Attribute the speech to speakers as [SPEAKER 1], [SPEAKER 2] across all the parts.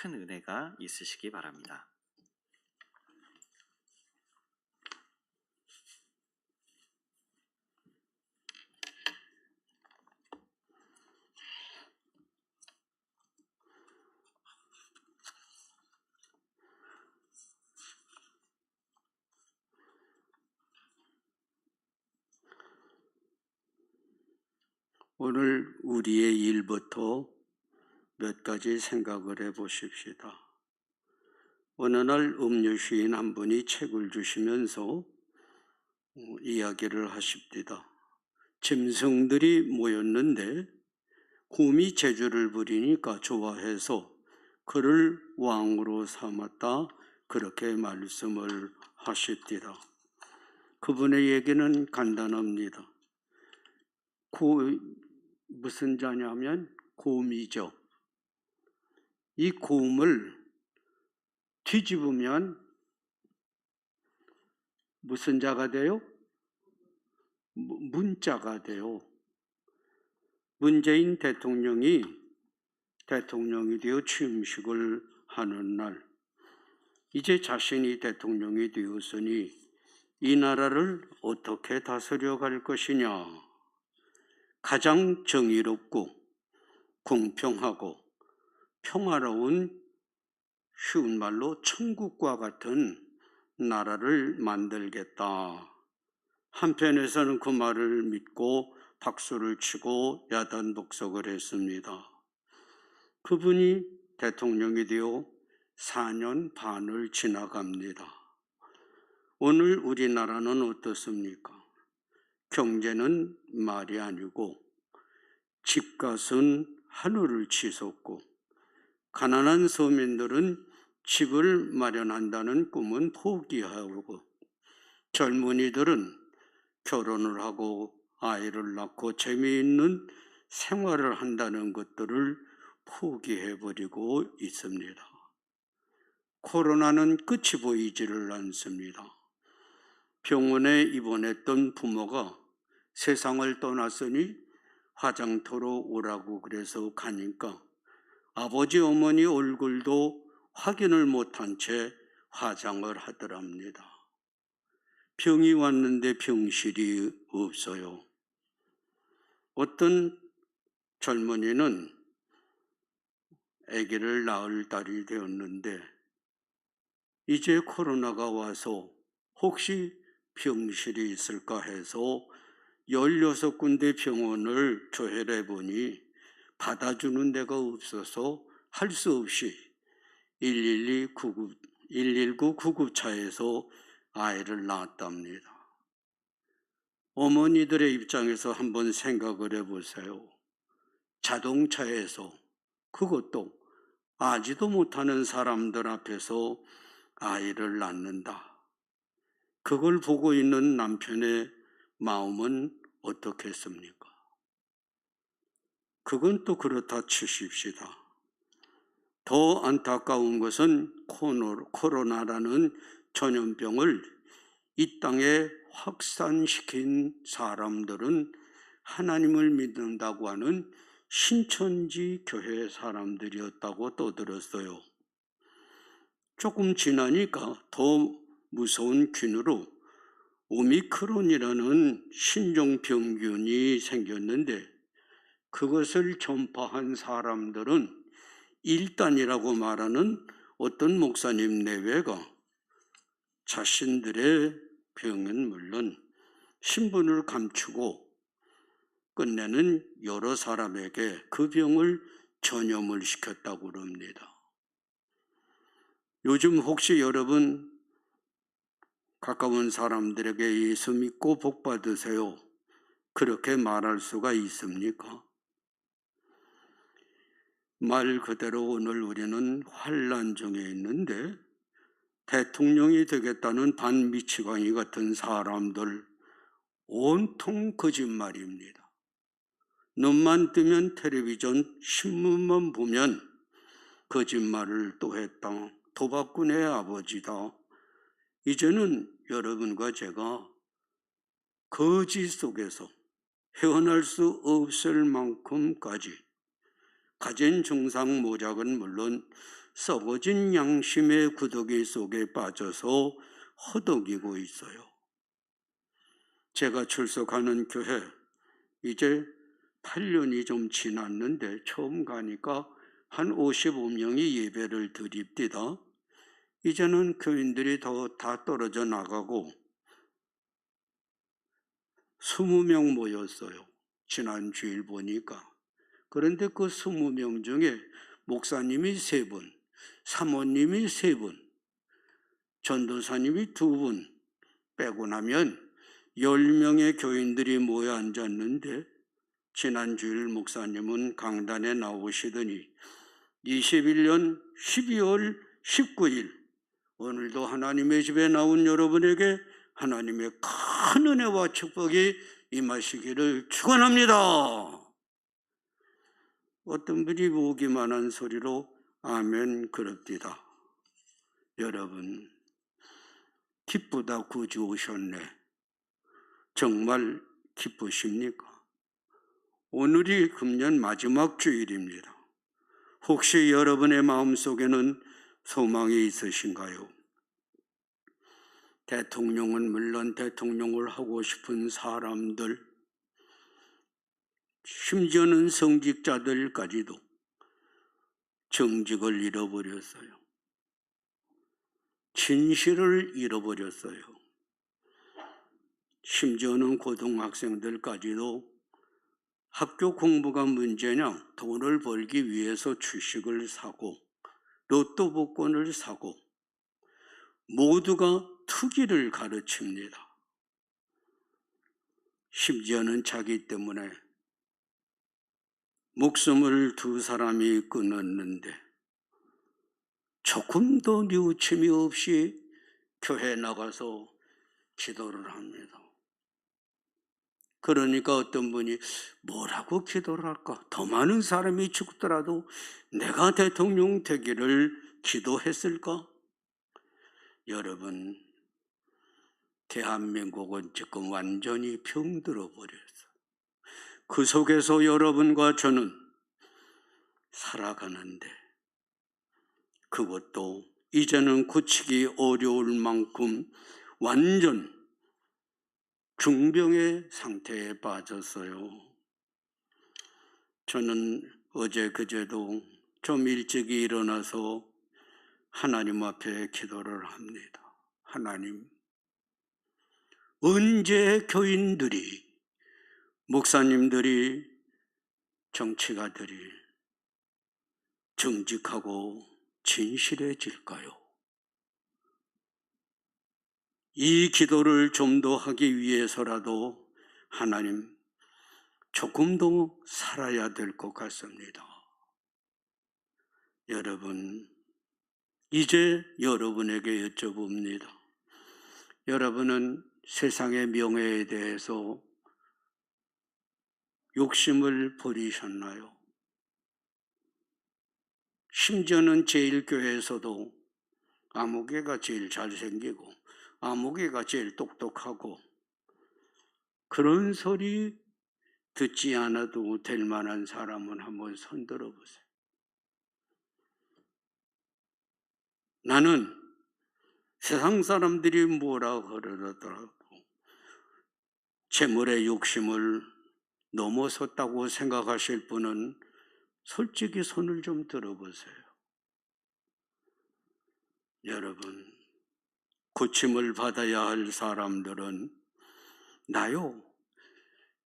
[SPEAKER 1] 큰 은혜가 있으시기 바랍니다.
[SPEAKER 2] 오늘 우리의 일부터 몇 가지 생각을 해 보십시다. 어느 날 음료시인 한 분이 책을 주시면서 이야기를 하십니다. 짐승들이 모였는데 곰이 재주를 부리니까 좋아해서 그를 왕으로 삼았다, 그렇게 말씀을 하십니다. 그분의 얘기는 간단합니다. 무슨 자냐면 곰이죠. 이 곰을 뒤집으면 무슨 자가 돼요? 문자가 돼요. 문재인 대통령이 되어 취임식을 하는 날, 이제 자신이 대통령이 되었으니 이 나라를 어떻게 다스려 갈 것이냐, 가장 정의롭고 공평하고 평화로운, 쉬운 말로 천국과 같은 나라를 만들겠다. 한편에서는 그 말을 믿고 박수를 치고 야단 독석을 했습니다. 그분이 대통령이 되어 4년 반을 지나갑니다. 오늘 우리나라는 어떻습니까? 경제는 말이 아니고 집값은 하늘을 치솟고 가난한 서민들은 집을 마련한다는 꿈은 포기하고 젊은이들은 결혼을 하고 아이를 낳고 재미있는 생활을 한다는 것들을 포기해버리고 있습니다. 코로나는 끝이 보이지를 않습니다. 병원에 입원했던 부모가 세상을 떠났으니 화장터로 오라고 그래서 가니까 아버지 어머니 얼굴도 확인을 못한 채 화장을 하더랍니다. 병이 왔는데 병실이 없어요. 어떤 젊은이는 아기를 낳을 딸이 되었는데 이제 코로나가 와서 혹시 병실이 있을까 해서 16군데 병원을 조회해 보니 받아주는 데가 없어서 할 수 없이 119 구급차에서 아이를 낳았답니다. 어머니들의 입장에서 한번 생각을 해보세요. 자동차에서, 그것도 아지도 못하는 사람들 앞에서 아이를 낳는다. 그걸 보고 있는 남편의 마음은 어떻겠습니까? 그건 또 그렇다 치십시다. 더 안타까운 것은 코로나라는 전염병을 이 땅에 확산시킨 사람들은 하나님을 믿는다고 하는 신천지 교회 사람들이었다고 떠들었어요. 조금 지나니까 더 무서운 균으로 오미크론이라는 신종병균이 생겼는데 그것을 전파한 사람들은 1단이라고 말하는 어떤 목사님 내외가 자신들의 병은 물론 신분을 감추고 끝내는 여러 사람에게 그 병을 전염을 시켰다고 합니다. 요즘 혹시 여러분 가까운 사람들에게 예수 믿고 복 받으세요, 그렇게 말할 수가 있습니까? 말 그대로 오늘 우리는 환난 중에 있는데 대통령이 되겠다는 반미치광이 같은 사람들 온통 거짓말입니다. 눈만 뜨면 텔레비전 신문만 보면 거짓말을 또 했다, 도박꾼의 아버지다. 이제는 여러분과 제가 거짓 속에서 헤어날 수 없을 만큼까지 가진 중상 모작은 물론 썩어진 양심의 구더기 속에 빠져서 허덕이고 있어요. 제가 출석하는 교회 이제 8년이 좀 지났는데 처음 가니까 한 55명이 예배를 드립디다. 이제는 교인들이 다 떨어져 나가고 20명 모였어요. 지난 주일 보니까. 그런데 그 20명 중에 목사님이 3분, 사모님이 3분, 전도사님이 2분 빼고 나면 10명의 교인들이 모여 앉았는데 지난 주일 목사님은 강단에 나오시더니 21년 12월 19일 오늘도 하나님의 집에 나온 여러분에게 하나님의 큰 은혜와 축복이 임하시기를 축원합니다. 어떤 분이 오기만한 소리로 아멘 그럽디다. 여러분 기쁘다 구주 오셨네. 정말 기쁘십니까? 오늘이 금년 마지막 주일입니다. 혹시 여러분의 마음속에는 소망이 있으신가요? 대통령은 물론 대통령을 하고 싶은 사람들, 심지어는 성직자들까지도 정직을 잃어버렸어요. 진실을 잃어버렸어요. 심지어는 고등학생들까지도 학교 공부가 문제냐 돈을 벌기 위해서 주식을 사고 로또 복권을 사고 모두가 투기를 가르칩니다. 심지어는 자기 때문에 목숨을 2사람이 끊었는데 조금도 뉘우침이 없이 교회에 나가서 기도를 합니다. 그러니까 어떤 분이 뭐라고 기도를 할까? 더 많은 사람이 죽더라도 내가 대통령 되기를 기도했을까? 여러분, 대한민국은 지금 완전히 병들어 버렸어요. 그 속에서 여러분과 저는 살아가는데 그것도 이제는 고치기 어려울 만큼 완전 중병의 상태에 빠졌어요. 저는 어제 그제도 좀 일찍이 일어나서 하나님 앞에 기도를 합니다. 하나님, 언제 교인들이, 목사님들이, 정치가들이 정직하고 진실해질까요? 이 기도를 좀 더 하기 위해서라도 하나님 조금 더 살아야 될 것 같습니다. 여러분, 이제 여러분에게 여쭤봅니다. 여러분은 세상의 명예에 대해서 욕심을 버리셨나요? 심지어는 제일교회에서도 아무개가 제일 잘생기고 아무개가 제일 똑똑하고 그런 소리 듣지 않아도 될 만한 사람은 한번 손들어 보세요. 나는 세상 사람들이 뭐라 그러더라도 재물의 욕심을 넘어섰다고 생각하실 분은 솔직히 손을 좀 들어보세요. 여러분, 고침을 받아야 할 사람들은 나요,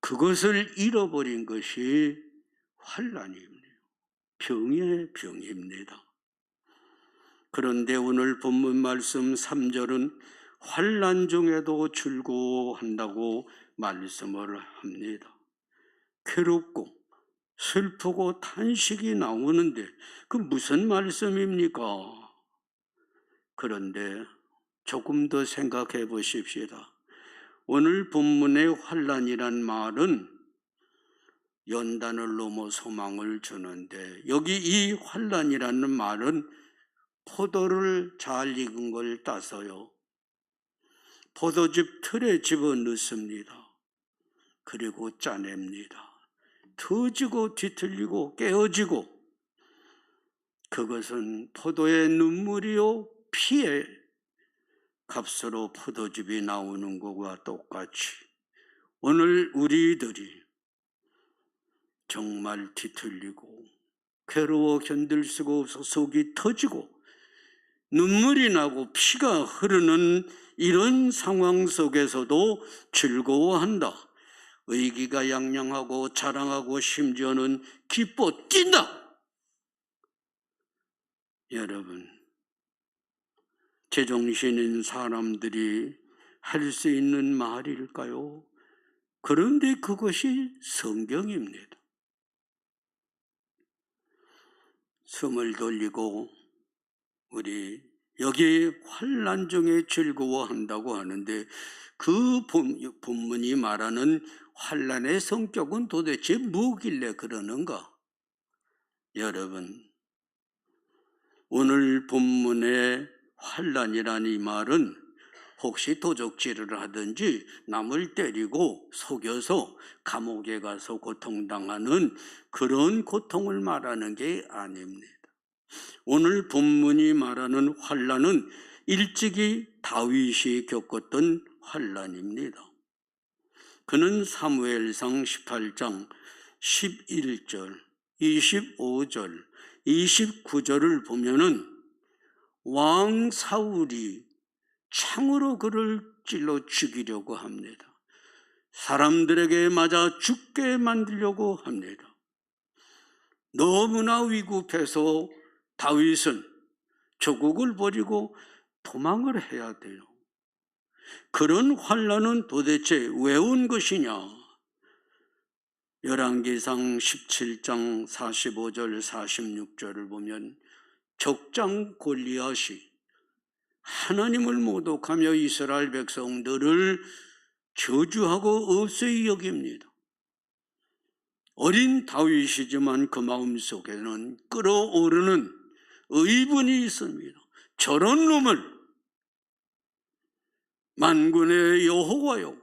[SPEAKER 2] 그것을 잃어버린 것이 환난입니다. 병의 병입니다. 그런데 오늘 본문 말씀 3절은 환난 중에도 즐거워한다고 말씀을 합니다. 괴롭고 슬프고 탄식이 나오는데 그 무슨 말씀입니까? 그런데 조금 더 생각해 보십시다. 오늘 본문의 환난이란 말은 연단을 넘어 소망을 주는데 여기 이 환난이라는 말은 포도를 잘 익은 걸 따서요, 포도즙 틀에 집어넣습니다. 그리고 짜냅니다. 터지고 뒤틀리고 깨어지고 그것은 포도의 눈물이요 피의 값으로 포도즙이 나오는 것과 똑같이 오늘 우리들이 정말 뒤틀리고 괴로워 견딜 수가 없어 속이 터지고 눈물이 나고 피가 흐르는 이런 상황 속에서도 즐거워한다. 의기가 양양하고 자랑하고 심지어는 기뻐 뛴다. 여러분, 제정신인 사람들이 할 수 있는 말일까요? 그런데 그것이 성경입니다. 숨을 돌리고 우리 여기 환난 중에 즐거워한다고 하는데 그 본문이 말하는 환난의 성격은 도대체 뭐길래 그러는가? 여러분, 오늘 본문의 환난이라는 이 말은 혹시 도적질을 하든지 남을 때리고 속여서 감옥에 가서 고통당하는 그런 고통을 말하는 게 아닙니다. 오늘 본문이 말하는 환난은 일찍이 다윗이 겪었던 환난입니다. 그는 사무엘상 18장 11절, 25절, 29절을 보면은 왕 사울이 창으로 그를 찔러 죽이려고 합니다. 사람들에게 맞아 죽게 만들려고 합니다. 너무나 위급해서 다윗은 조국을 버리고 도망을 해야 돼요. 그런 환난은 도대체 왜 온 것이냐? 열왕기상 17장 45절 46절을 보면 족장 골리앗이 하나님을 모독하며 이스라엘 백성들을 저주하고 없이 여깁니다. 어린 다윗이지만 그 마음속에는 끓어오르는 의분이 있습니다. 저런 놈을 만군의 여호와요,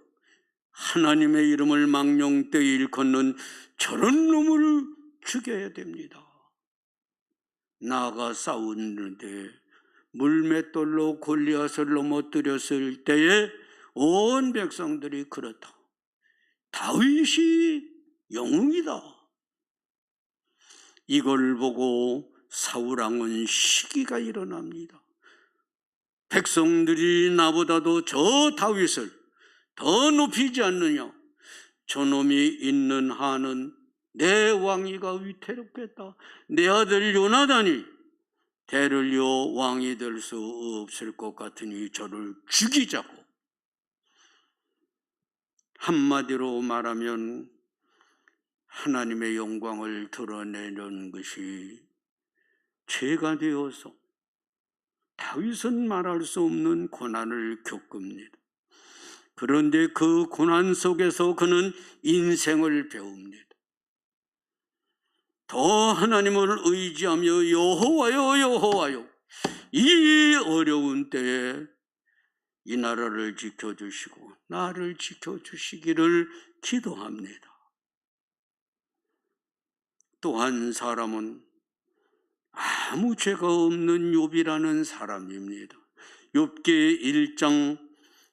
[SPEAKER 2] 하나님의 이름을 망령되이 일컫는 저런 놈을 죽여야 됩니다. 나가 싸우는데 물맷돌로 골리앗을 넘어뜨렸을 때에 온 백성들이 그렇다. 다윗이 영웅이다. 이걸 보고 사울왕은 시기가 일어납니다. 백성들이 나보다도 저 다윗을 더 높이지 않느냐? 저놈이 있는 한은 내 왕위가 위태롭겠다. 내 아들 요나단이 대를 이어 왕이 될 수 없을 것 같으니 저를 죽이자고. 한마디로 말하면 하나님의 영광을 드러내는 것이 죄가 되어서 다윗은 말할 수 없는 고난을 겪습니다. 그런데 그 고난 속에서 그는 인생을 배웁니다. 더 하나님을 의지하며 여호와여 여호와여, 이 어려운 때에 이 나라를 지켜주시고 나를 지켜주시기를 기도합니다. 또 한 사람은 아무 죄가 없는 욥이라는 사람입니다. 욥기 1장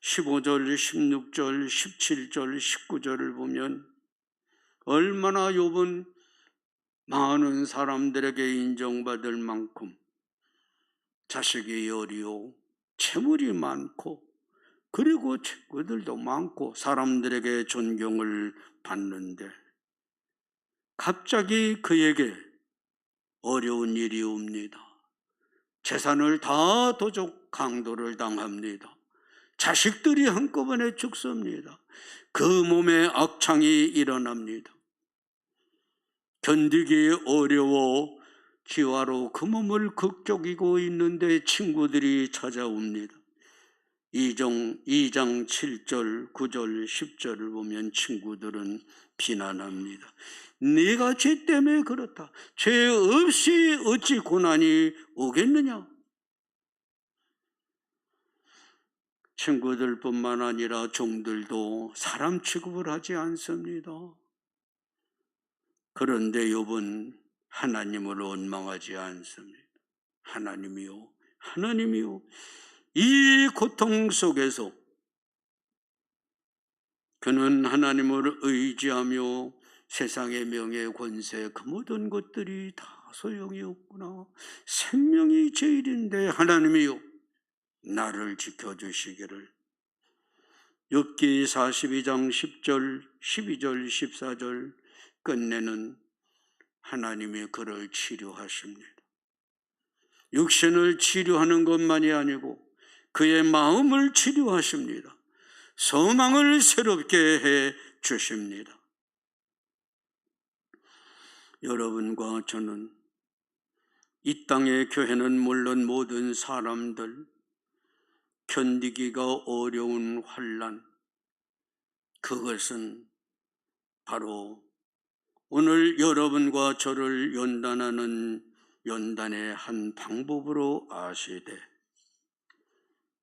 [SPEAKER 2] 15절, 16절, 17절, 19절을 보면 얼마나 욥은 많은 사람들에게 인정받을 만큼 자식이 여리요 채물이 많고 그리고 친구들도 많고 사람들에게 존경을 받는데 갑자기 그에게 어려운 일이 옵니다. 재산을 다 도적 강도를 당합니다. 자식들이 한꺼번에 죽습니다. 그 몸에 악창이 일어납니다. 견디기 어려워 기와로 그 몸을 극적이고 있는데 친구들이 찾아옵니다. 2장 7절, 9절, 10절을 보면 친구들은 비난합니다. 네가 죄 때문에 그렇다. 죄 없이 어찌 고난이 오겠느냐? 친구들뿐만 아니라 종들도 사람 취급을 하지 않습니다. 그런데 욥은 하나님을 원망하지 않습니다. 하나님이요, 하나님이요. 이 고통 속에서 그는 하나님을 의지하며 세상의 명예, 권세, 그 모든 것들이 다 소용이 없구나. 생명이 제일인데 하나님이요, 나를 지켜주시기를. 욥기 42장 10절, 12절, 14절 끝내는 하나님이 그를 치료하십니다. 육신을 치료하는 것만이 아니고 그의 마음을 치료하십니다. 소망을 새롭게 해 주십니다. 여러분과 저는 이 땅의 교회는 물론 모든 사람들 견디기가 어려운 환난, 그것은 바로 오늘 여러분과 저를 연단하는 연단의 한 방법으로 아시되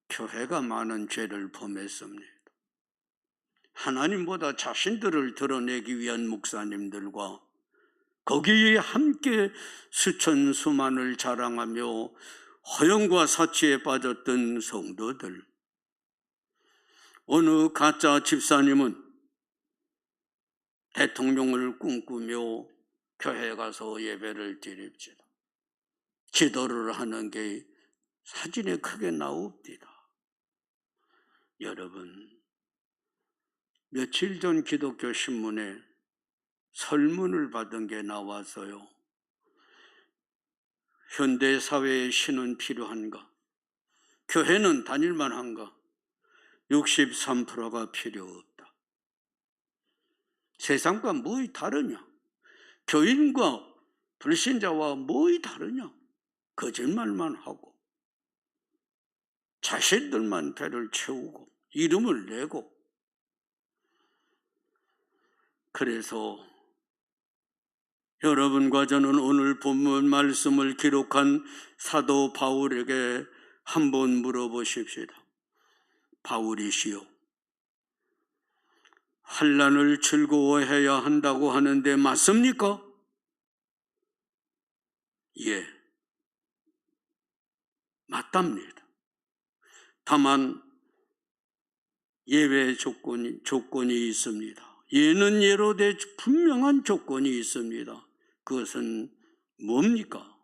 [SPEAKER 2] 교회가 많은 죄를 범했습니다. 하나님보다 자신들을 드러내기 위한 목사님들과 거기에 함께 수천 수만을 자랑하며 허영과 사치에 빠졌던 성도들, 어느 가짜 집사님은 대통령을 꿈꾸며 교회에 가서 예배를 드립시다. 기도를 하는 게 사진에 크게 나옵니다. 여러분, 며칠 전 기독교 신문에 설문을 받은 게 나와서요. 현대 사회의 신은 필요한가? 교회는 다닐만 한가? 63%가 필요 없다. 세상과 뭐이 다르냐? 교인과 불신자와 뭐이 다르냐? 거짓말만 하고 자신들만 배를 채우고 이름을 내고. 그래서 여러분과 저는 오늘 본문 말씀을 기록한 사도 바울에게 한번 물어보십시다. 바울이시여, 환난을 즐거워해야 한다고 하는데 맞습니까? 예, 맞답니다. 다만 예외 조건이 있습니다. 예는 예로 돼 분명한 조건이 있습니다. 그것은 뭡니까?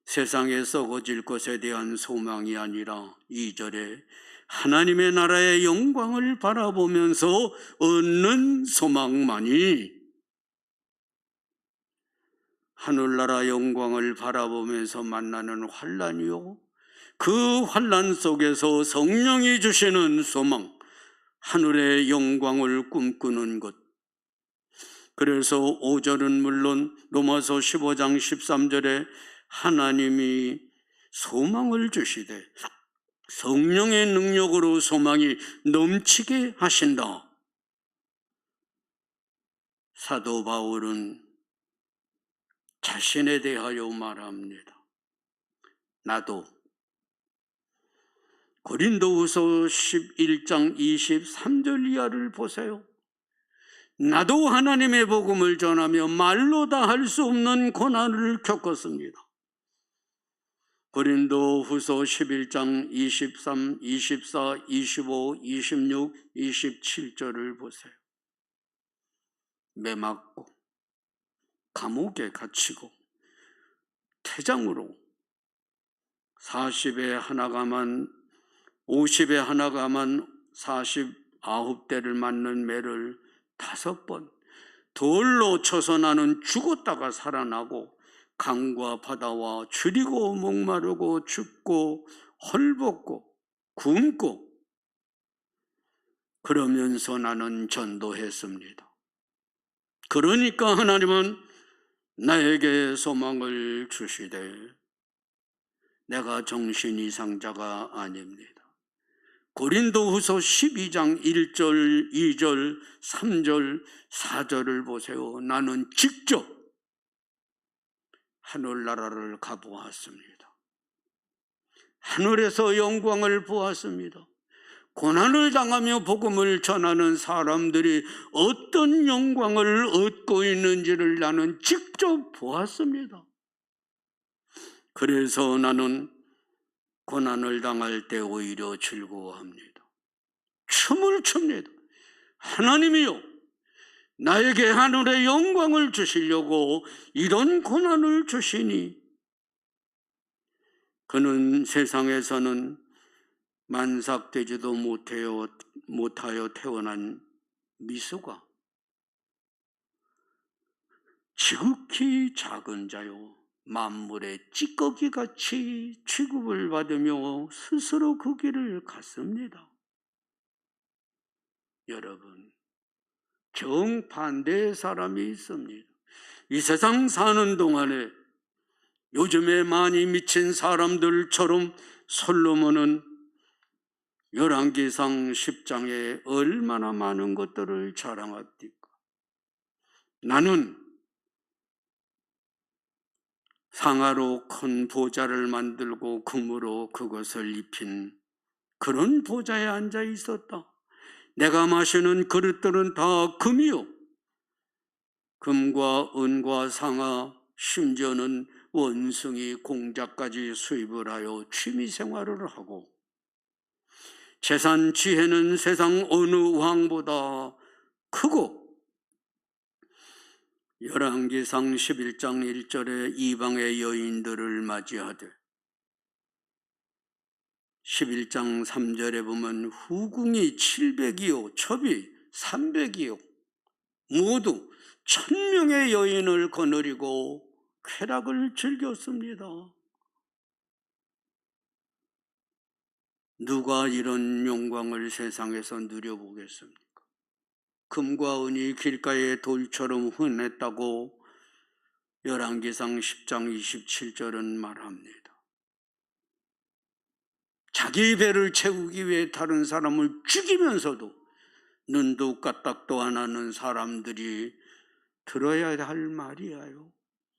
[SPEAKER 2] 세상에 썩어질 것에 대한 소망이 아니라 2절에 하나님의 나라의 영광을 바라보면서 얻는 소망만이, 하늘나라 영광을 바라보면서 만나는 환난이요, 그 환난 속에서 성령이 주시는 소망, 하늘의 영광을 꿈꾸는 것. 그래서 5절은 물론 로마서 15장 13절에 하나님이 소망을 주시되 성령의 능력으로 소망이 넘치게 하신다. 사도 바울은 자신에 대하여 말합니다. 나도 고린도후서 11장 23절 이하를 보세요. 나도 하나님의 복음을 전하며 말로 다 할 수 없는 고난을 겪었습니다. 고린도후서 11장 23, 24, 25, 26, 27절을 보세요. 매맞고 감옥에 갇히고 태장으로 40에 하나가만 50에 하나가만 49대를 맞는 매를 5번, 돌로 쳐서 나는 죽었다가 살아나고 강과 바다와 줄이고 목마르고 춥고 헐벗고 굶고, 그러면서 나는 전도했습니다. 그러니까 하나님은 나에게 소망을 주시되 내가 정신 이상자가 아닙니다. 고린도후서 12장 1절, 2절, 3절, 4절을 보세요. 나는 직접 하늘나라를 가보았습니다. 하늘에서 영광을 보았습니다. 고난을 당하며 복음을 전하는 사람들이 어떤 영광을 얻고 있는지를 나는 직접 보았습니다. 그래서 나는 고난을 당할 때 오히려 즐거워합니다. 춤을 춥니다. 하나님이요, 나에게 하늘의 영광을 주시려고 이런 고난을 주시니 그는 세상에서는 만삭되지도 못하여 태어난 미수가 지극히 작은 자요, 만물의 찌꺼기같이 취급을 받으며 스스로 그 길을 갔습니다. 여러분, 정반대의 사람이 있습니다. 이 세상 사는 동안에 요즘에 많이 미친 사람들처럼 솔로몬은 열왕기상 10장에 얼마나 많은 것들을 자랑합니까? 나는 상아로 큰 보좌를 만들고 금으로 그것을 입힌 그런 보좌에 앉아 있었다. 내가 마시는 그릇들은 다 금이요, 금과 은과 상아, 심지어는 원숭이 공작까지 수입을 하여 취미생활을 하고, 재산 지혜는 세상 어느 왕보다 크고, 열왕기상 11장 1절에 이방의 여인들을 맞이하되 11장 3절에 보면 후궁이 700이요 첩이 300이요 모두 1000명의 여인을 거느리고 쾌락을 즐겼습니다. 누가 이런 영광을 세상에서 누려보겠습니까? 금과 은이 길가의 돌처럼 흔했다고 열왕기상 10장 27절은 말합니다. 자기 배를 채우기 위해 다른 사람을 죽이면서도 눈도 까딱도 안 하는 사람들이 들어야 할 말이에요.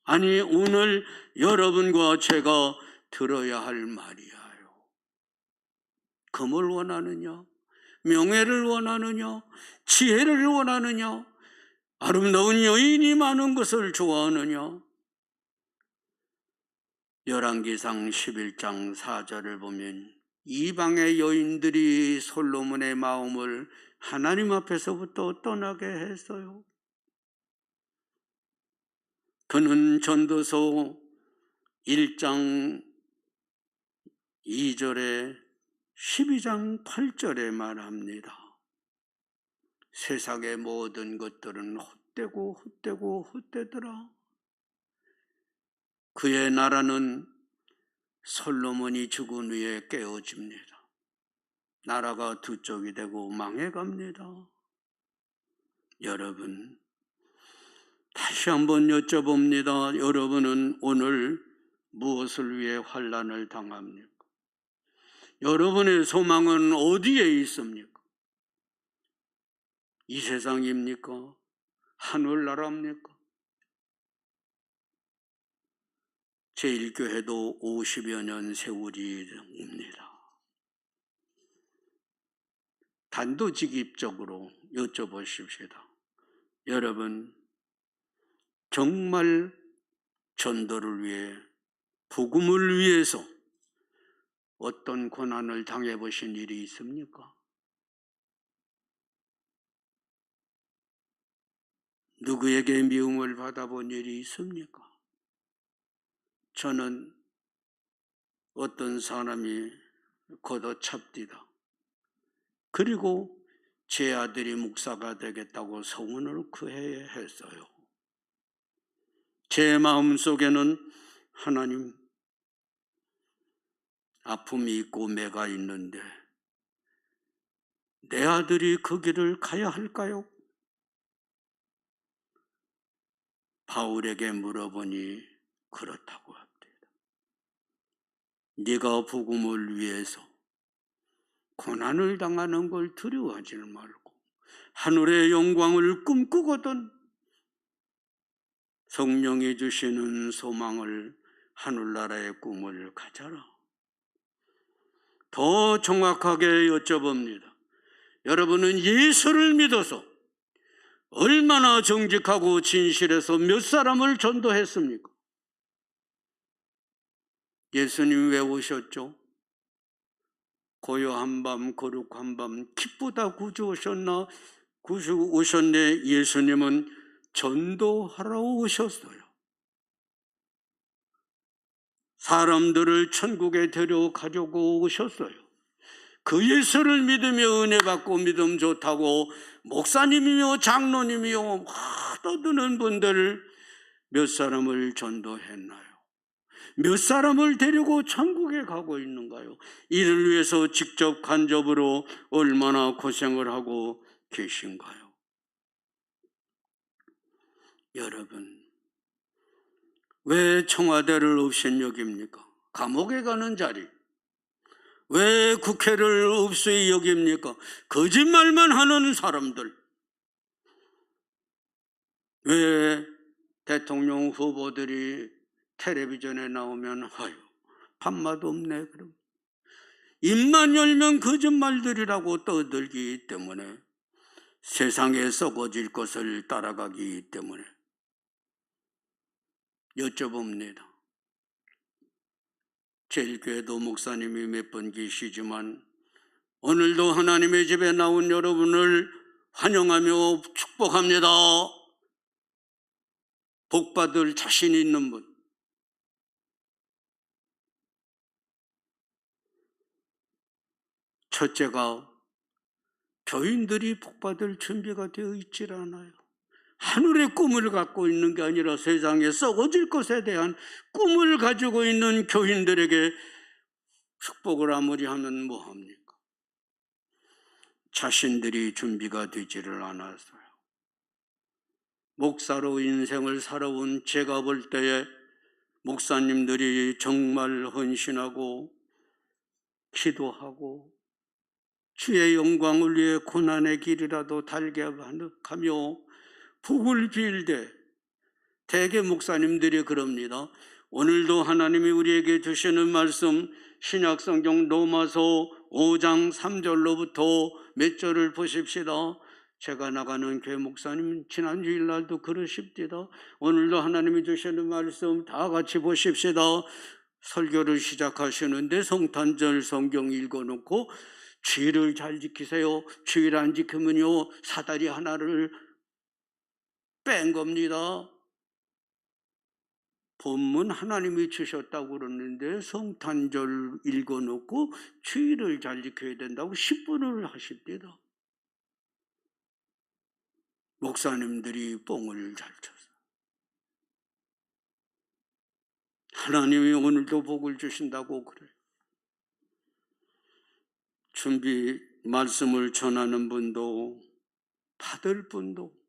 [SPEAKER 2] 아니, 오늘 여러분과 제가 들어야 할 말이에요. 금을 원하느냐? 명예를 원하느냐? 지혜를 원하느냐? 아름다운 여인이 많은 것을 좋아하느냐? 열왕기상 11장 4절을 보면 이방의 여인들이 솔로몬의 마음을 하나님 앞에서부터 떠나게 했어요. 그는 전도서 1장 2절에 12장 8절에 말합니다. 세상의 모든 것들은 헛되더라. 그의 나라는 솔로몬이 죽은 후에 깨어집니다. 나라가 두 쪽이 되고 망해갑니다. 여러분, 다시 한번 여쭤봅니다. 여러분은 오늘 무엇을 위해 환난을 당합니까? 여러분의 소망은 어디에 있습니까? 이 세상입니까? 하늘나라입니까? 제1교회도 50여 년 세월이 옵니다. 단도직입적으로 여쭤보십시오. 여러분, 정말 전도를 위해, 복음을 위해서 어떤 고난을 당해보신 일이 있습니까? 누구에게 미움을 받아본 일이 있습니까? 저는 어떤 사람이 걷어찹디다. 그리고 제 아들이 목사가 되겠다고 소원을 그 해에 했어요. 제 마음속에는 하나님, 아픔이 있고 매가 있는데 내 아들이 그 길을 가야 할까요? 바울에게 물어보니 그렇다고 합니다. 네가 복음을 위해서 고난을 당하는 걸 두려워하지는 말고 하늘의 영광을 꿈꾸거든 성령이 주시는 소망을, 하늘나라의 꿈을 가져라. 더 정확하게 여쭤봅니다. 여러분은 예수를 믿어서 얼마나 정직하고 진실해서 몇 사람을 전도했습니까? 예수님 왜 오셨죠? 고요한 밤, 거룩한 밤, 기쁘다 구주 오셨네. 예수님은 전도하러 오셨어요. 사람들을 천국에 데려가려고 오셨어요. 그 예수를 믿으며 은혜 받고 믿음 좋다고 목사님이며 장로님이며 떠드는 분들 몇 사람을 전도했나요? 몇 사람을 데리고 천국에 가고 있는가요? 이를 위해서 직접 간접으로 얼마나 고생을 하고 계신가요? 여러분, 왜 청와대를 업신여깁니까? 감옥에 가는 자리. 왜 국회를 업소히 여깁니까? 거짓말만 하는 사람들. 왜 대통령 후보들이 텔레비전에 나오면 아유 밥맛 없네 그럼 입만 열면 거짓말들이라고 떠들기 때문에 세상에 썩어질 것을 따라가기 때문에 여쭤봅니다. 제일교회도 목사님이 몇 번 계시지만 오늘도 하나님의 집에 나온 여러분을 환영하며 축복합니다. 복받을 자신 있는 분. 첫째가 교인들이 복받을 준비가 되어 있질 않아요. 하늘의 꿈을 갖고 있는 게 아니라 세상에 썩어질 것에 대한 꿈을 가지고 있는 교인들에게 축복을 아무리 하면 뭐합니까? 자신들이 준비가 되지를 않았어요. 목사로 인생을 살아온 제가 볼 때에 목사님들이 정말 헌신하고 기도하고 주의 영광을 위해 고난의 길이라도 달게 하며 복을 빌되 대개 목사님들이 그럽니다. 오늘도 하나님이 우리에게 주시는 말씀 신약성경 로마서 5장 3절로부터 몇 절을 보십시다. 제가 나가는 교회 목사님 지난 주일날도 그러십니다. 오늘도 하나님이 주시는 말씀 다 같이 보십시다. 설교를 시작하시는데 성탄절 성경 읽어놓고 주의를 잘 지키세요. 주의를 안 지키면요 사다리 하나를 뺀 겁니다. 본문 하나님이 주셨다고 그러는데 성탄절 읽어놓고 주의를 잘 지켜야 된다고 10분을 하십니다. 목사님들이 뽕을 잘 쳐서 하나님이 오늘도 복을 주신다고 그래요. 준비 말씀을 전하는 분도 받을 분도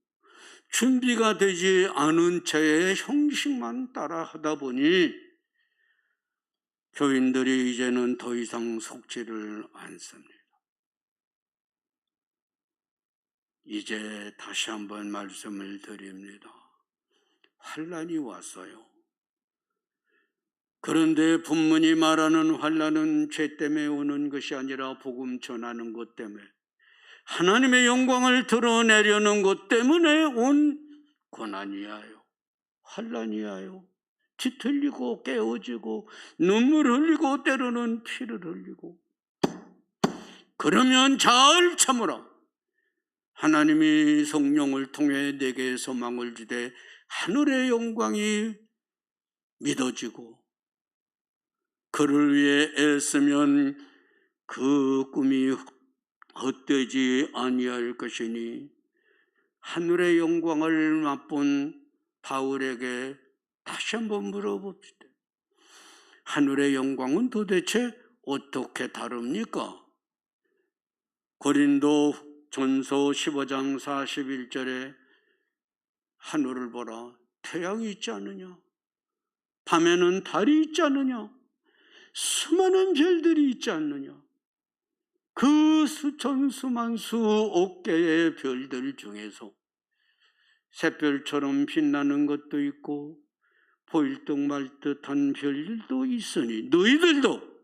[SPEAKER 2] 준비가 되지 않은 채의 형식만 따라 하다 보니 교인들이 이제는 더 이상 속지를 않습니다. 이제 다시 한번 말씀을 드립니다. 환난이 왔어요. 그런데 본문이 말하는 환난은 죄 때문에 오는 것이 아니라 복음 전하는 것 때문에 하나님의 영광을 드러내려는 것 때문에 온 고난이에요. 환난이에요. 뒤틀리고 깨어지고 눈물 흘리고 때로는 피를 흘리고 그러면 잘 참으라. 하나님이 성령을 통해 내게 소망을 주되 하늘의 영광이 믿어지고 그를 위해 애쓰면 그 꿈이 헛되지 아니할 것이니 하늘의 영광을 맛본 바울에게 다시 한번 물어봅시다. 하늘의 영광은 도대체 어떻게 다릅니까? 고린도 전서 15장 41절에 하늘을 보라 태양이 있지 않느냐 밤에는 달이 있지 않느냐 수많은 별들이 있지 않느냐 그 수천 수만수 억 개의 별들 중에서 샛별처럼 빛나는 것도 있고 보일 듯 말 듯한 별들도 있으니 너희들도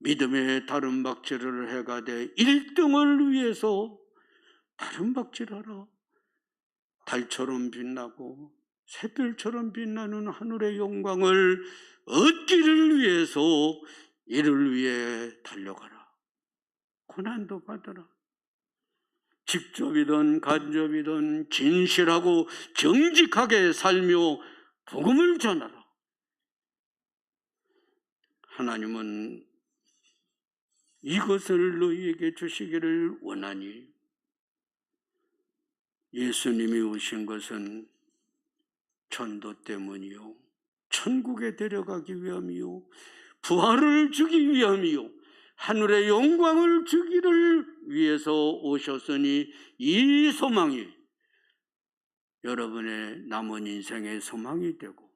[SPEAKER 2] 믿음의 다름박질을 해가되 1등을 위해서 다름박질하라. 달처럼 빛나고 샛별처럼 빛나는 하늘의 영광을 얻기를 위해서 이를 위해 달려가라. 고난도 받아라. 직접이든 간접이든 진실하고 정직하게 살며 복음을 전하라. 하나님은 이것을 너희에게 주시기를 원하니 예수님이 오신 것은 전도 때문이요, 천국에 데려가기 위함이요, 부활을 주기 위함이요, 하늘의 영광을 주기를 위해서 오셨으니 이 소망이 여러분의 남은 인생의 소망이 되고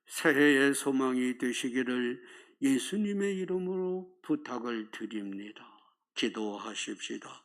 [SPEAKER 2] 새해의 소망이 되시기를 예수님의 이름으로 부탁을 드립니다. 기도하십시다.